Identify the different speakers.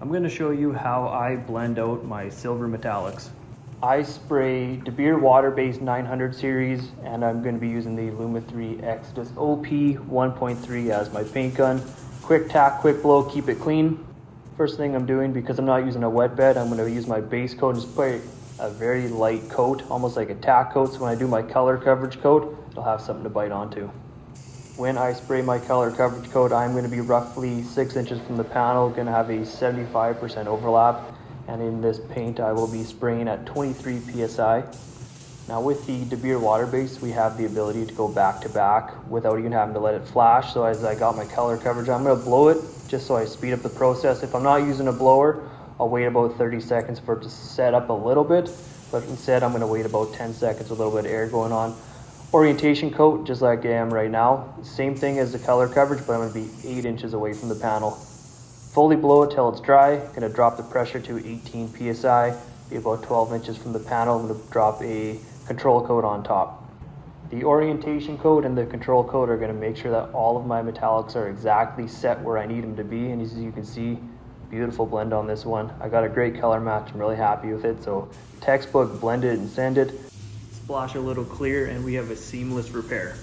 Speaker 1: I'm going to show you how I blend out my silver metallics. I spray De Beer water-based 900 series, and I'm going to be using the Luma 3 Exodus OP 1.3 as my paint gun. Quick tack, quick blow, keep it clean. First thing I'm doing, because I'm not using a wet bed, I'm going to use my base coat and just spray a very light coat, almost like a tack coat, so when I do my color coverage coat, it'll have something to bite onto. When I spray my color coverage coat, I'm going to be roughly 6 inches from the panel, going to have a 75% overlap, and in this paint I will be spraying at 23 psi. Now with the De Beer water base, we have the ability to go back to back without even having to let it flash. So as I got my color coverage, I'm going to blow it just so I speed up the process. If I'm not using a blower, I'll wait about 30 seconds for it to set up a little bit, but instead I'm going to wait about 10 seconds with a little bit of air going on. Orientation coat, just like I am right now. Same thing as the color coverage, but I'm going to be 8 inches away from the panel. Fully blow it till it's dry. Going to drop the pressure to 18 psi, be about 12 inches from the panel. I'm going to drop a control coat on top. The orientation coat and the control coat are going to make sure that all of my metallics are exactly set where I need them to be, and as you can see, beautiful blend on this one. I got a great color match. I'm really happy with it. So textbook, blend it and send it. Splash a little clear and we have a seamless repair.